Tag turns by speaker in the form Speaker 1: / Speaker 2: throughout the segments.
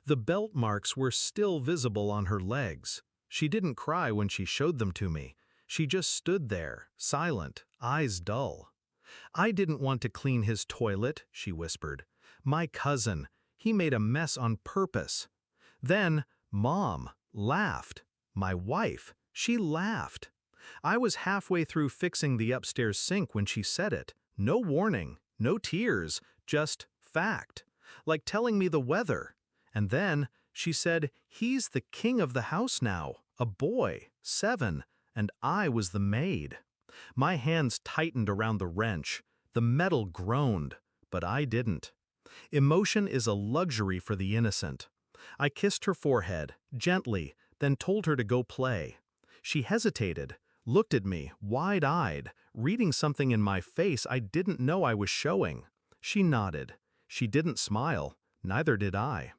Speaker 1: The belt marks were still visible on her legs. She didn't cry when she showed them to me. She just stood there, silent, eyes dull. "I didn't want to clean his toilet," she whispered. "My cousin, he made a mess on purpose." Then, Mom laughed. My wife, she laughed. I was halfway through fixing the upstairs sink when she said it. No warning, no tears, just fact. Like telling me the weather. And then, she said, he's the king of the house now, a boy, 7, and I was the maid. My hands tightened around the wrench. The metal groaned, but I didn't. Emotion is a luxury for the innocent. I kissed her forehead, gently, then told her to go play. She hesitated, looked at me, wide-eyed, reading something in my face I didn't know I was showing. She nodded. She didn't smile, neither did I.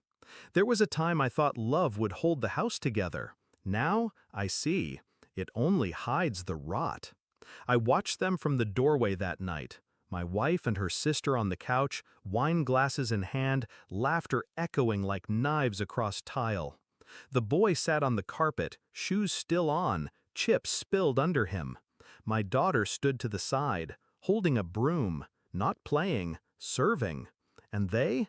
Speaker 1: There was a time I thought love would hold the house together. Now, I see, it only hides the rot. I watched them from the doorway that night. My wife and her sister on the couch, wine glasses in hand, laughter echoing like knives across tile. The boy sat on the carpet, shoes still on, chips spilled under him. My daughter stood to the side, holding a broom, not playing, serving. And they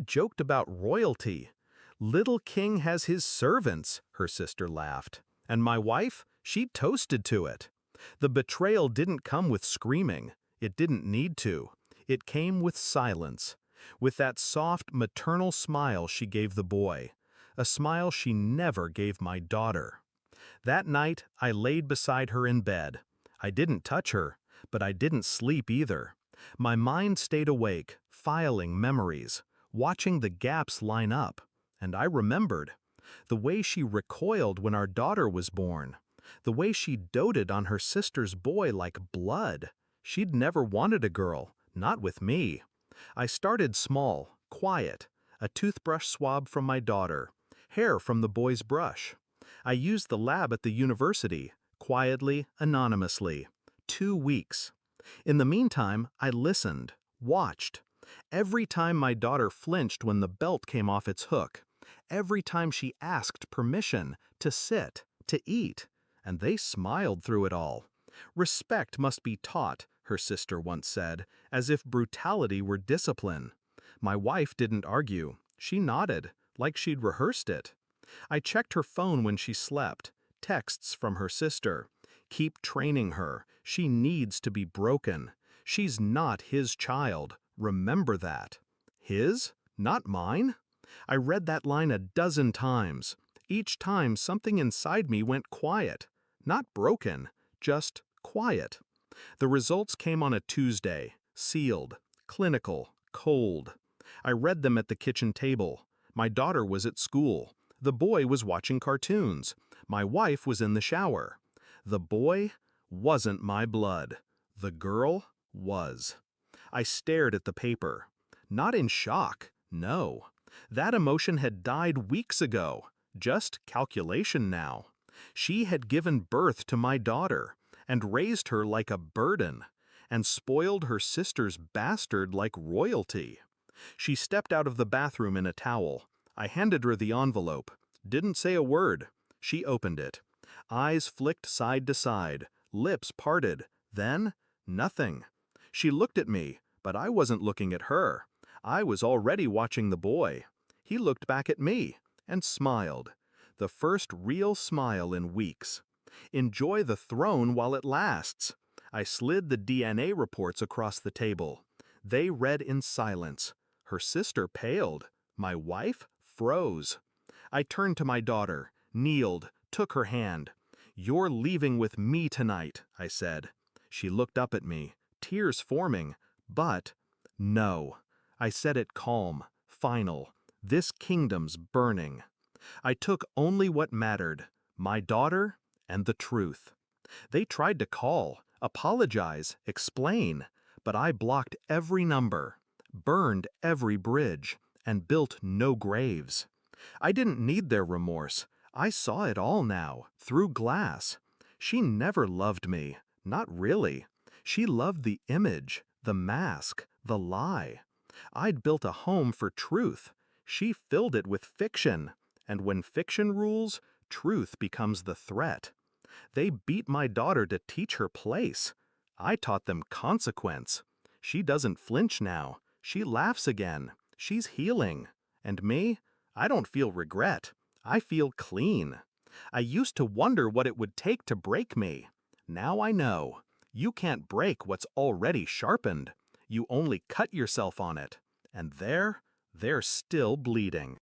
Speaker 1: joked about royalty. "Little king has his servants," her sister laughed. And my wife, she toasted to it. The betrayal didn't come with screaming. It didn't need to. It came with silence. With that soft, maternal smile she gave the boy. A smile she never gave my daughter. That night, I laid beside her in bed. I didn't touch her, but I didn't sleep either. My mind stayed awake, filing memories, watching the gaps line up. And I remembered. The way she recoiled when our daughter was born. The way she doted on her sister's boy like blood. She'd never wanted a girl, not with me. I started small, quiet. A toothbrush swab from my daughter. Hair from the boy's brush. I used the lab at the university, quietly, anonymously. 2 weeks. In the meantime, I listened, watched. Every time my daughter flinched when the belt came off its hook. Every time she asked permission to sit, to eat. And they smiled through it all. "Respect must be taught," her sister once said, as if brutality were discipline. My wife didn't argue. She nodded, like she'd rehearsed it. I checked her phone when she slept. Texts from her sister. "Keep training her. She needs to be broken. She's not his child. Remember that." His? Not mine? I read that line a dozen times. Each time something inside me went quiet. Not broken, just quiet. The results came on a Tuesday, sealed, clinical, cold. I read them at the kitchen table. My daughter was at school. The boy was watching cartoons. My wife was in the shower. The boy wasn't my blood. The girl was. I stared at the paper. Not in shock, no. That emotion had died weeks ago. Just calculation now. She had given birth to my daughter, and raised her like a burden, and spoiled her sister's bastard like royalty. She stepped out of the bathroom in a towel. I handed her the envelope. Didn't say a word. She opened it. Eyes flicked side to side, lips parted. Then, nothing. She looked at me, but I wasn't looking at her. I was already watching the boy. He looked back at me, and smiled. The first real smile in weeks. Enjoy the throne while it lasts. I slid the DNA reports across the table. They read in silence. Her sister paled. My wife froze. I turned to my daughter, kneeled, took her hand. "You're leaving with me tonight," I said. She looked up at me, tears forming, but no. I said it calm, final. This kingdom's burning. I took only what mattered, my daughter and the truth. They tried to call, apologize, explain, but I blocked every number, burned every bridge, and built no graves. I didn't need their remorse. I saw it all now, through glass. She never loved me, not really. She loved the image, the mask, the lie. I'd built a home for truth. She filled it with fiction, and when fiction rules, truth becomes the threat. They beat my daughter to teach her place. I taught them consequence. She doesn't flinch now. She laughs again. She's healing. And me? I don't feel regret. I feel clean. I used to wonder what it would take to break me. Now I know. You can't break what's already sharpened. You only cut yourself on it. And they're still bleeding.